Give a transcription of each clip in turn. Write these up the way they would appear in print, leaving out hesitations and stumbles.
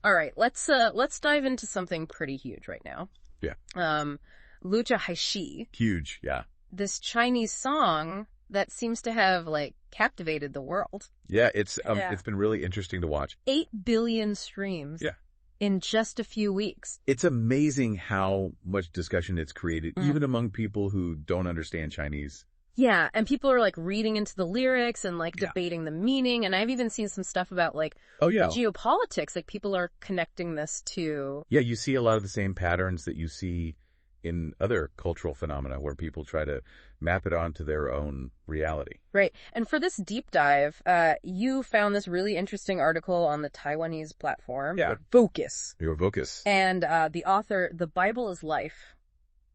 All right, let's dive into something pretty huge right now. Yeah. Lucha Haishi. Huge, yeah. This Chinese song that seems to have, like, captivated the world. Yeah, it's been really interesting to watch. 8 billion streams. Yeah. In just a few weeks. It's amazing how much discussion it's created, even among people who don't understand Chinese. Yeah, and people are, like, reading into the lyrics and, like, debating the meaning, and I've even seen some stuff about, like, geopolitics, like, people are connecting this to... Yeah, you see a lot of the same patterns that you see in other cultural phenomena where people try to map it onto their own reality. Right. And for this deep dive, you found this really interesting article on the Taiwanese platform. Yeah. Vocus. Your Vocus. And the author, The Bible is Life.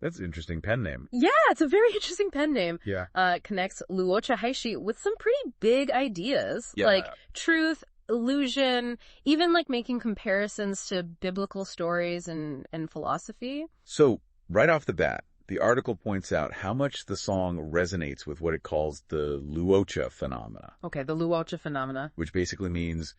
That's an interesting pen name. Yeah, it's a very interesting pen name. Yeah. Connects Luocha Haishi with some pretty big ideas. Yeah. Like truth, illusion, even like making comparisons to biblical stories and philosophy. So, right off the bat, the article points out how much the song resonates with what it calls the Luocha phenomena. Okay, the Luocha phenomena. Which basically means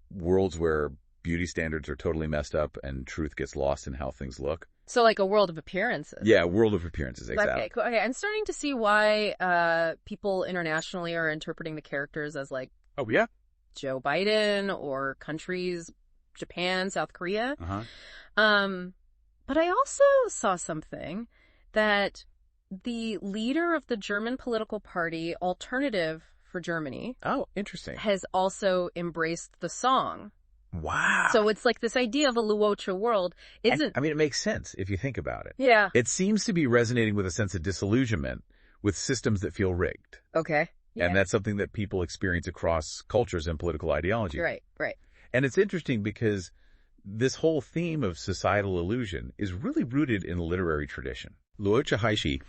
worlds where beauty standards are totally messed up and truth gets lost in how things look. So like a world of appearances. Yeah, world of appearances, exactly. Okay, cool. Okay, I'm starting to see why people internationally are interpreting the characters as like Joe Biden or countries, Japan, South Korea. But I also saw something that the leader of the German political party, Alternative for Germany, interesting, has also embraced the song. Wow. So it's like this idea of a Luocha world isn't... I mean, it makes sense if you think about it. Yeah. It seems to be resonating with a sense of disillusionment with systems that feel rigged. Okay. Yeah. And that's something that people experience across cultures and political ideology. Right. And it's interesting because this whole theme of societal illusion is really rooted in the literary tradition. Luocha Haishi,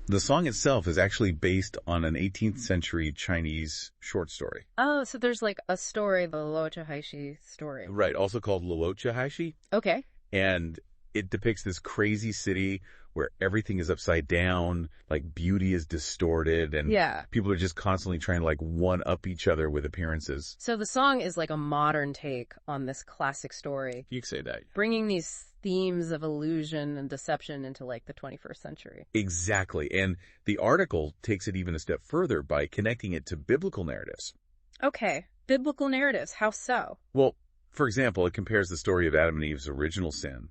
the song itself is actually based on an 18th century Chinese short story. Oh, so there's like a story, the Luocha Haishi story. Right, also called Luocha Haishi. Okay. And it depicts this crazy city where everything is upside down, like beauty is distorted, and people are just constantly trying to like one-up each other with appearances. So the song is like a modern take on this classic story. You could say that. Bringing these themes of illusion and deception into like the 21st century. Exactly. And the article takes it even a step further by connecting it to biblical narratives. Okay. Biblical narratives. How so? Well, for example, it compares the story of Adam and Eve's original sin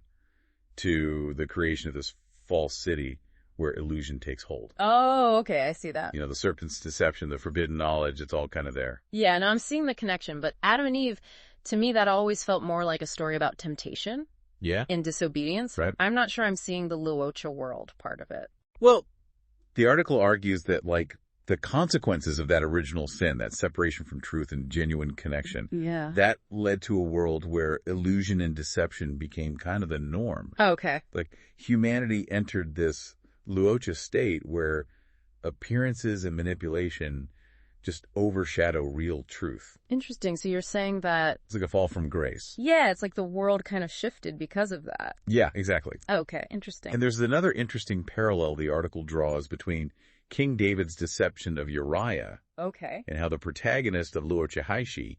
to the creation of this false city where illusion takes hold. Oh, okay. I see that. You know, the serpent's deception, the forbidden knowledge, it's all kind of there. Yeah, no, I'm seeing the connection. But Adam and Eve, to me, that always felt more like a story about temptation. Yeah. And disobedience. Right. I'm not sure I'm seeing the Luocha world part of it. Well, the article argues that, like, the consequences of that original sin, that separation from truth and genuine connection, that led to a world where illusion and deception became kind of the norm. Okay. Like, humanity entered this Luocha state where appearances and manipulation just overshadow real truth. Interesting. So you're saying that... It's like a fall from grace. Yeah, it's like the world kind of shifted because of that. Yeah, exactly. Okay, interesting. And there's another interesting parallel the article draws between King David's deception of Uriah and how the protagonist of Luocha Haishi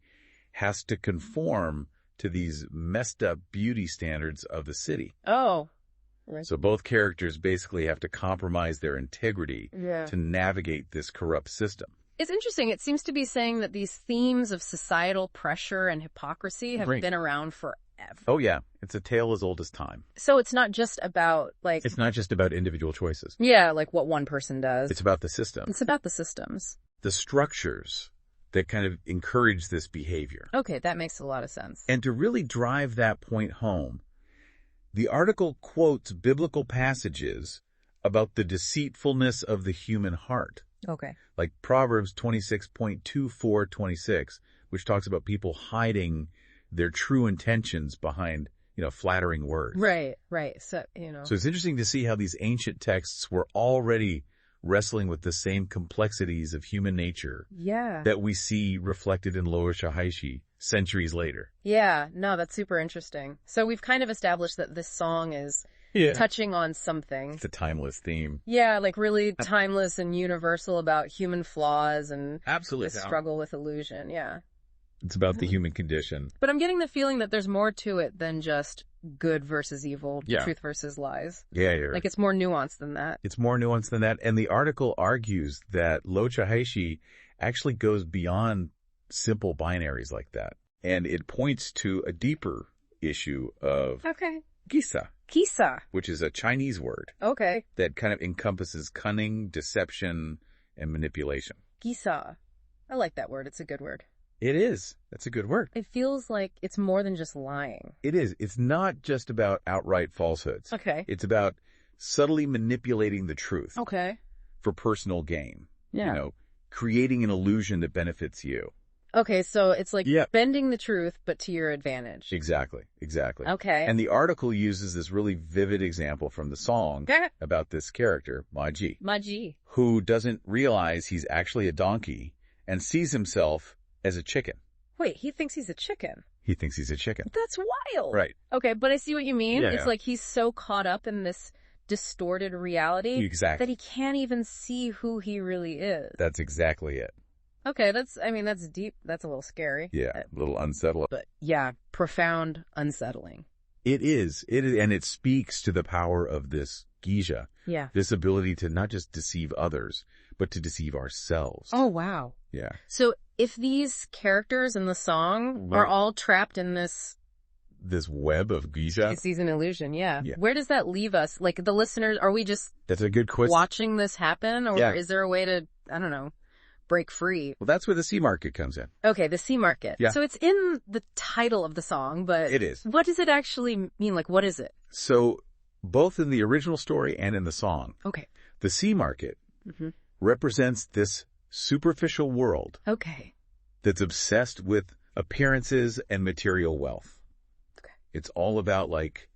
has to conform to these messed up beauty standards of the city. Oh. Right. So both characters basically have to compromise their integrity to navigate this corrupt system. It's interesting. It seems to be saying that these themes of societal pressure and hypocrisy have been around forever. Oh, yeah. It's a tale as old as time. So it's not just about, like... It's not just about individual choices. Yeah, like what one person does. It's about the system. It's about the systems. The structures that kind of encourage this behavior. Okay, that makes a lot of sense. And to really drive that point home, the article quotes biblical passages about the deceitfulness of the human heart. Okay. Like Proverbs 26.24-26, which talks about people hiding their true intentions behind, flattering words. Right. So, So it's interesting to see how these ancient texts were already wrestling with the same complexities of human nature that we see reflected in Luocha Haishi centuries later. Yeah, no, that's super interesting. So we've kind of established that this song is touching on something. It's a timeless theme. Yeah, like really timeless and universal about human flaws and absolutely the struggle with illusion. Yeah. It's about the human condition. But I'm getting the feeling that there's more to it than just good versus evil, truth versus lies. Yeah, you're like it's more nuanced than that. It's more nuanced than that. And the article argues that Luo Chihaishi actually goes beyond simple binaries like that. And it points to a deeper issue of gisa. Gisa. Which is a Chinese word. Okay. That kind of encompasses cunning, deception, and manipulation. Gisa. I like that word. It's a good word. It is. That's a good word. It feels like it's more than just lying. It is. It's not just about outright falsehoods. Okay. It's about subtly manipulating the truth. Okay. For personal gain. Yeah. You know, creating an illusion that benefits you. Okay, so it's like bending the truth, but to your advantage. Exactly. Exactly. Okay. And the article uses this really vivid example from the song about this character, Ma Ji. Ma Ji. Who doesn't realize he's actually a donkey and sees himself as a chicken. Wait, he thinks he's a chicken? He thinks he's a chicken. That's wild. Right. Okay, but I see what you mean. Yeah, it's like he's so caught up in this distorted reality that he can't even see who he really is. That's exactly it. Okay, that's deep. That's a little scary. Yeah, a little unsettling. But yeah, profound unsettling. It is. It is, and it speaks to the power of this geisha. Yeah. This ability to not just deceive others, but to deceive ourselves. Oh, wow. Yeah. So if these characters in the song are all trapped in this web of geisha. It sees an illusion, yeah. Where does that leave us? Like the listeners, are we just That's a good question. Watching this happen? Or is there a way to, I don't know, break free? Well, that's where the sea market comes in. Okay, the sea market. Yeah. So it's in the title of the song, but it is. What does it actually mean? Like, what is it? So both in the original story and in the song, the sea market represents this superficial world that's obsessed with appearances and material wealth. It's all about like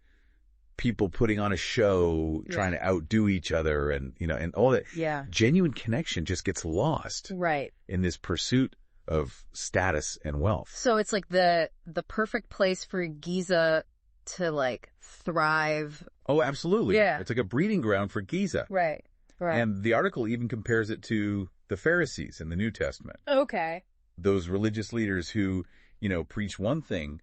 people putting on a show, trying to outdo each other, and and all that. Yeah. Genuine connection just gets lost. Right. In this pursuit of status and wealth. So it's like the perfect place for Giza to like thrive. Oh, absolutely. Yeah. It's like a breeding ground for Giza. Right. Right. And the article even compares it to the Pharisees in the New Testament. Okay. Those religious leaders who, preach one thing,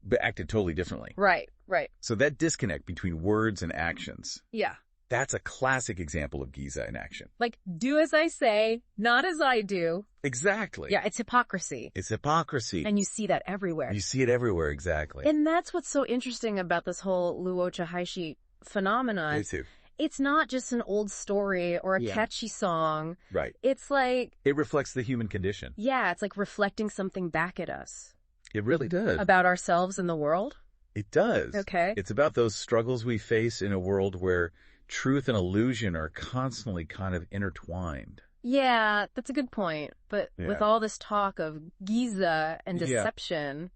but acted totally differently. Right, right. So that disconnect between words and actions. Yeah. That's a classic example of Giza in action. Like, do as I say, not as I do. Exactly. Yeah, it's hypocrisy. It's hypocrisy. And you see that everywhere. You see it everywhere, exactly. And that's what's so interesting about this whole Luo Chihaishi phenomenon. Me too. It's not just an old story or a catchy song. Right. It's like... It reflects the human condition. Yeah, it's like reflecting something back at us. It really does. About ourselves and the world? It does. Okay. It's about those struggles we face in a world where truth and illusion are constantly kind of intertwined. Yeah, that's a good point. But with all this talk of Giza and deception...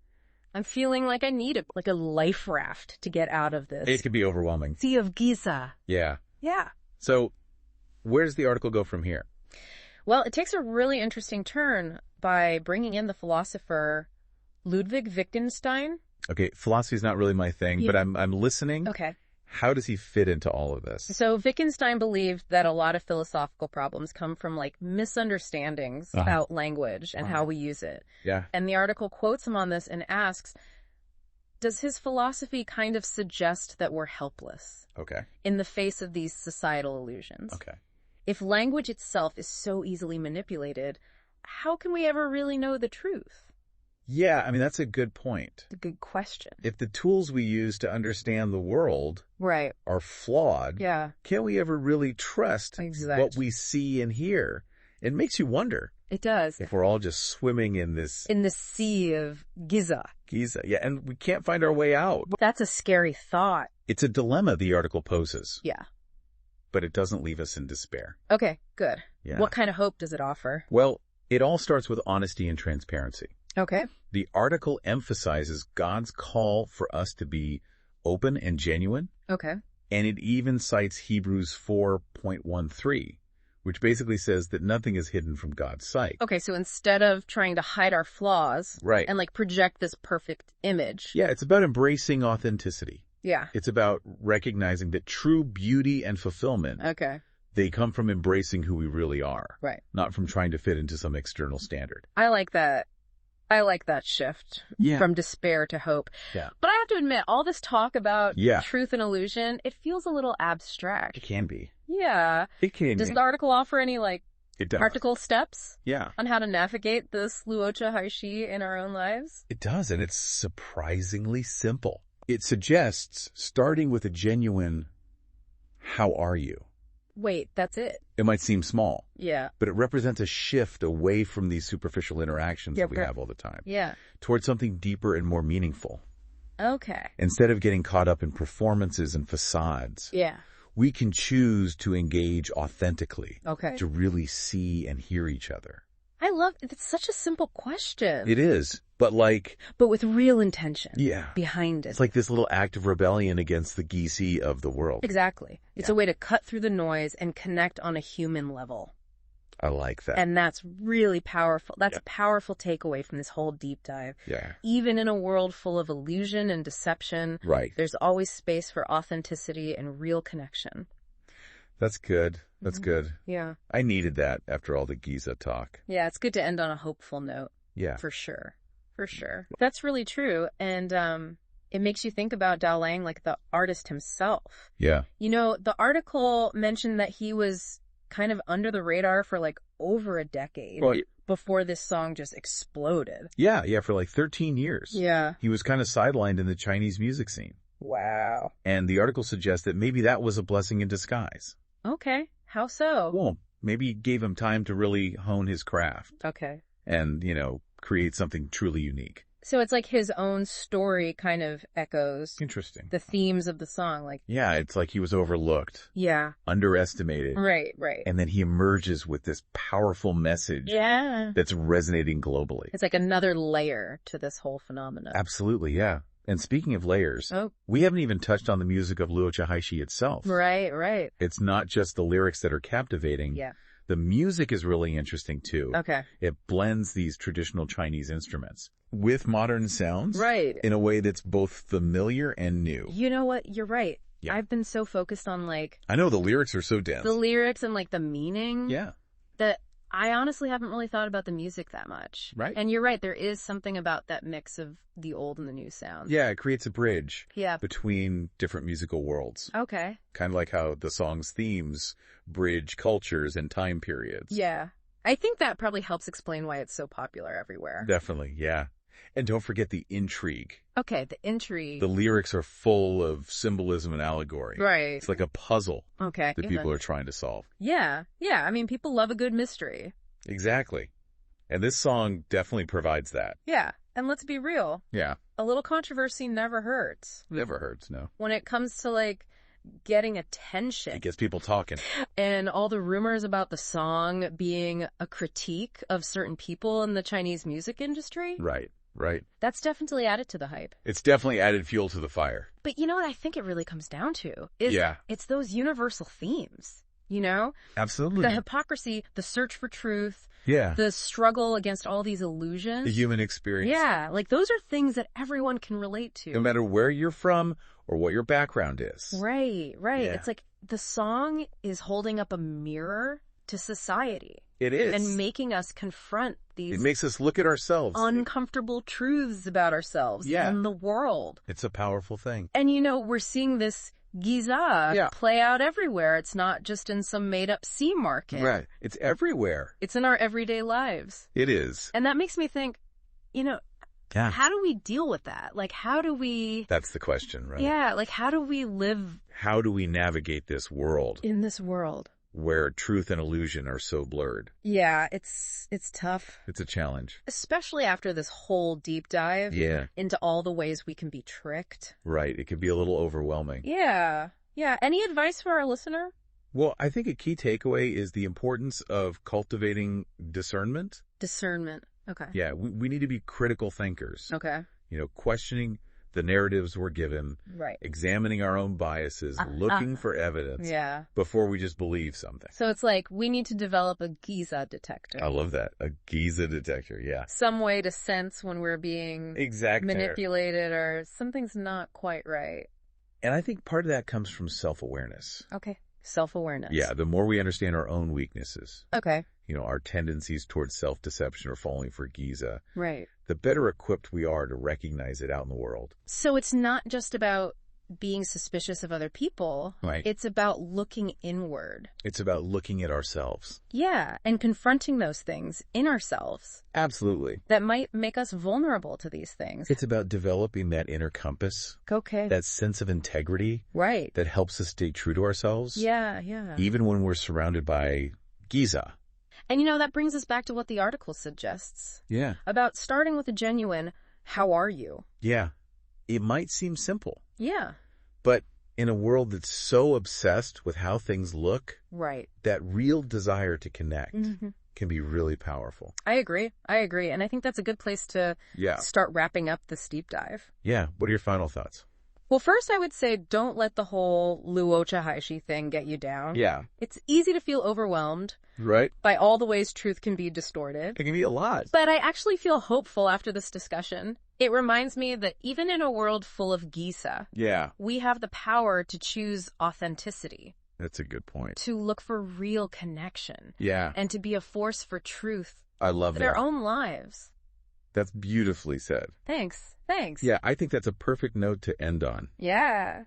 I'm feeling like I need a life raft to get out of this. It could be overwhelming. Sea of Giza. Yeah. Yeah. So where does the article go from here? Well, it takes a really interesting turn by bringing in the philosopher Ludwig Wittgenstein. Okay, philosophy is not really my thing, but I'm listening. Okay. How does he fit into all of this? So Wittgenstein believed that a lot of philosophical problems come from like misunderstandings about language and how we use it. Yeah. And the article quotes him on this and asks, does his philosophy kind of suggest that we're helpless? Okay. In the face of these societal illusions? Okay. If language itself is so easily manipulated, how can we ever really know the truth? Yeah, I mean, that's a good point. It's a good question. If the tools we use to understand the world are flawed, can we ever really trust what we see and hear? It makes you wonder. It does. If we're all just swimming in this... In the sea of Giza. Giza, yeah, and we can't find our way out. That's a scary thought. It's a dilemma the article poses. Yeah. But it doesn't leave us in despair. Okay, good. Yeah. What kind of hope does it offer? Well, it all starts with honesty and transparency. Okay. The article emphasizes God's call for us to be open and genuine. Okay. And it even cites Hebrews 4:13, which basically says that nothing is hidden from God's sight. Okay, so instead of trying to hide our flaws and like project this perfect image. Yeah, it's about embracing authenticity. Yeah. It's about recognizing that true beauty and fulfillment, they come from embracing who we really are. Right. Not from trying to fit into some external standard. I like that. I like that shift from despair to hope. Yeah. But I have to admit, all this talk about truth and illusion, it feels a little abstract. It can be. Yeah. It can be. Does the article offer any, practical steps? Yeah. On how to navigate this luocha haishi in our own lives? It does, and it's surprisingly simple. It suggests starting with a genuine, how are you? Wait, that's it? It might seem small. Yeah. But it represents a shift away from these superficial interactions that we have all the time. Yeah. Towards something deeper and more meaningful. Okay. Instead of getting caught up in performances and facades. Yeah. We can choose to engage authentically. Okay. To really see and hear each other. I love it. It's such a simple question. It is. But with real intention. Yeah. Behind it. It's like this little act of rebellion against the geese of the world. Exactly. It's a way to cut through the noise and connect on a human level. I like that. And that's really powerful. That's a powerful takeaway from this whole deep dive. Yeah. Even in a world full of illusion and deception, there's always space for authenticity and real connection. That's good. That's good. Yeah. I needed that after all the Giza talk. Yeah, it's good to end on a hopeful note. Yeah. For sure. For sure. That's really true. And it makes you think about Dao Lang like the artist himself. Yeah. The article mentioned that he was kind of under the radar for over a decade before this song just exploded. Yeah, for 13 years. Yeah. He was kind of sidelined in the Chinese music scene. Wow. And the article suggests that maybe that was a blessing in disguise. Okay. How so? Well, maybe it gave him time to really hone his craft. Okay. And, create something truly unique. So it's like his own story kind of echoes. Interesting. The themes of the song. Yeah, it's like he was overlooked. Yeah. Underestimated. Right. And then he emerges with this powerful message. Yeah. That's resonating globally. It's like another layer to this whole phenomenon. Absolutely, yeah. And speaking of layers, we haven't even touched on the music of luocha haishi itself. Right. It's not just the lyrics that are captivating. Yeah. The music is really interesting, too. Okay. It blends these traditional Chinese instruments with modern sounds. Right. In a way that's both familiar and new. You know what? You're right. Yeah. I've been so focused on I know, the lyrics are so dense. The lyrics and the meaning. Yeah. That I honestly haven't really thought about the music that much. Right. And you're right. There is something about that mix of the old and the new sounds. Yeah, it creates a bridge. Yeah. Between different musical worlds. Okay. Kind of like how the song's themes bridge cultures and time periods. Yeah. I think that probably helps explain why it's so popular everywhere. Definitely, yeah. And don't forget the intrigue. Okay, the intrigue. The lyrics are full of symbolism and allegory. Right. It's like a puzzle. Okay. That people are trying to solve. Yeah. I mean, people love a good mystery. Exactly. And this song definitely provides that. Yeah. And let's be real. Yeah. A little controversy never hurts. Never hurts, no. When it comes to getting attention. It gets people talking. And all the rumors about the song being a critique of certain people in the Chinese music industry. Right. That's definitely added to the hype. It's definitely added fuel to the fire. But you know what I think it really comes down to? It's those universal themes, Absolutely. The hypocrisy, the search for truth. Yeah. The struggle against all these illusions. The human experience. Yeah. Those are things that everyone can relate to. No matter where you're from or what your background is. Right. Yeah. It's the song is holding up a mirror to society. It is. And making us confront these... It makes us look at ourselves. Uncomfortable truths about ourselves and the world. It's a powerful thing. And we're seeing this Giza play out everywhere. It's not just in some made-up sea market. Right. It's everywhere. It's in our everyday lives. It is. And that makes me think, how do we deal with that? How do we... That's the question, right? Yeah, how do we live... How do we navigate this world? In this world. Where truth and illusion are so blurred. Yeah, it's tough. It's a challenge. Especially after this whole deep dive into all the ways we can be tricked. Right. It can be a little overwhelming. Yeah. Any advice for our listener? Well, I think a key takeaway is the importance of cultivating discernment. Discernment. Okay. Yeah, we need to be critical thinkers. Okay. Questioning the narratives we're given, right? Examining our own biases, looking for evidence, before we just believe something. So it's we need to develop a Giza detector. I love that, a Giza detector. Yeah, some way to sense when we're being manipulated or something's not quite right. And I think part of that comes from self-awareness. Okay. Self-awareness. Yeah, the more we understand our own weaknesses. Okay. Our tendencies towards self-deception or falling for Giza. Right. The better equipped we are to recognize it out in the world. So it's not just about being suspicious of other people. Right. It's about looking inward. It's about looking at ourselves. Yeah, and confronting those things in ourselves. Absolutely. That might make us vulnerable to these things. It's about developing that inner compass. Okay. That sense of integrity. Right. That helps us stay true to ourselves. Yeah, yeah. Even when we're surrounded by Giza. And that brings us back to what the article suggests. Yeah. About starting with a genuine, how are you? Yeah. It might seem simple. Yeah. But in a world that's so obsessed with how things look, right, that real desire to connect can be really powerful. I agree. And I think that's a good place to start wrapping up this deep dive. Yeah. What are your final thoughts? Well, first I would say don't let the whole Luo Chahaishi thing get you down. Yeah. It's easy to feel overwhelmed. Right. By all the ways truth can be distorted. It can be a lot. But I actually feel hopeful after this discussion. It reminds me that even in a world full of Giza, we have the power to choose authenticity. That's a good point. To look for real connection. Yeah. And to be a force for truth. I love that. In our own lives. That's beautifully said. Thanks. Yeah, I think that's a perfect note to end on. Yeah.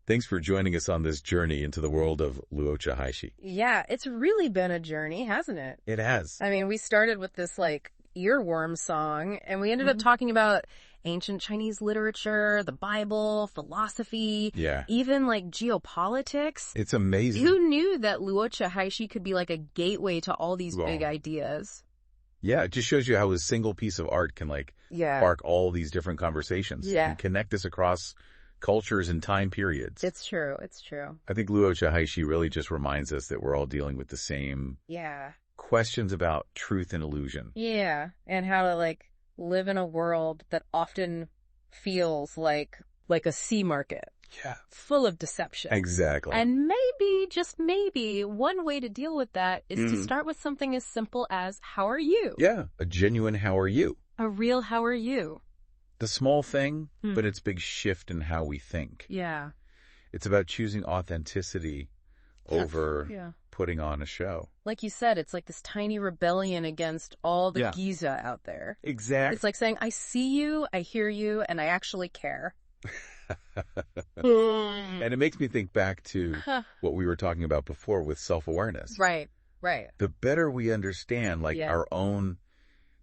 Thanks for joining us on this journey into the world of Luo Chahaishi. Yeah, it's really been a journey, hasn't it? It has. I mean, we started with this, earworm song, and we ended up talking about ancient Chinese literature, the Bible, philosophy, even, geopolitics. It's amazing. Who knew that Luo Chahaishi could be, a gateway to all these big ideas? Yeah, it just shows you how a single piece of art can, spark all these different conversations. Yeah. And connect us across cultures and time periods. It's true. I think Luo Chahaishi really just reminds us that we're all dealing with the same questions about truth and illusion. Yeah, and how to, live in a world that often feels like a sea market. Yeah. Full of deception. Exactly. And maybe, just maybe, one way to deal with that is to start with something as simple as, how are you? Yeah. A genuine how are you? A real how are you? The small thing, but it's a big shift in how we think. Yeah. It's about choosing authenticity over putting on a show. Like you said, it's like this tiny rebellion against all the Giza out there. Exactly. It's like saying, I see you, I hear you, and I actually care. And it makes me think back to what we were talking about before with self-awareness. Right. The better we understand, our own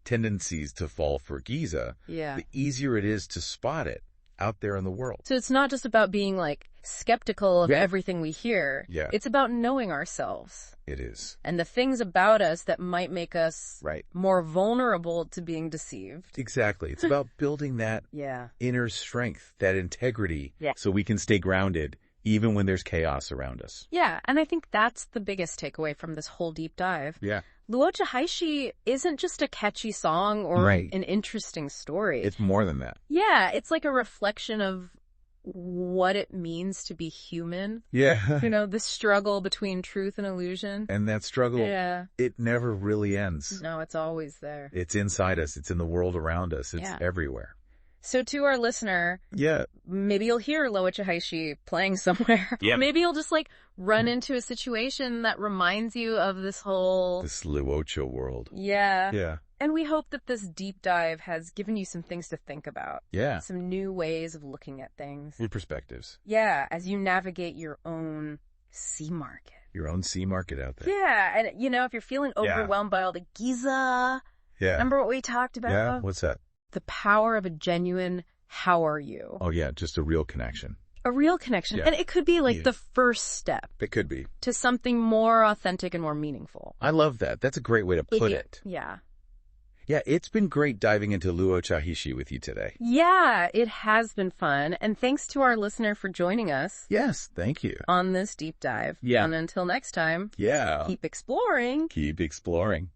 tendencies to fall for Giza, the easier it is to spot it out there in the world. So it's not just about being skeptical of everything we hear. Yeah. It's about knowing ourselves. It is. And the things about us that might make us more vulnerable to being deceived. Exactly. It's about building that inner strength, that integrity, so we can stay grounded even when there's chaos around us. Yeah, and I think that's the biggest takeaway from this whole deep dive. Yeah. Luo Chahaishi isn't just a catchy song or an interesting story. It's more than that. Yeah, it's like a reflection of what it means to be human. Yeah. The struggle between truth and illusion. And that struggle, it never really ends. No, it's always there. It's inside us. It's in the world around us. It's everywhere. So to our listener, maybe you'll hear Luo Chahaishi playing somewhere. Yeah. Maybe you'll just run into a situation that reminds you of this Luocha world. Yeah. Yeah. And we hope that this deep dive has given you some things to think about. Yeah. Some new ways of looking at things. New perspectives. Yeah, as you navigate your own sea market. Your own sea market out there. Yeah, and if you're feeling overwhelmed by all the Giza, remember what we talked about? Yeah, what's that? The power of a genuine, how are you? Oh yeah, just a real connection. A real connection. And it could be the first step. It could be. To something more authentic and more meaningful. I love that. That's a great way to put it. Yeah. Yeah, it's been great diving into Luo Chahaishi with you today. Yeah, it has been fun. And thanks to our listener for joining us. Yes, thank you. On this deep dive. Yeah. And until next time. Yeah. Keep exploring. Keep exploring.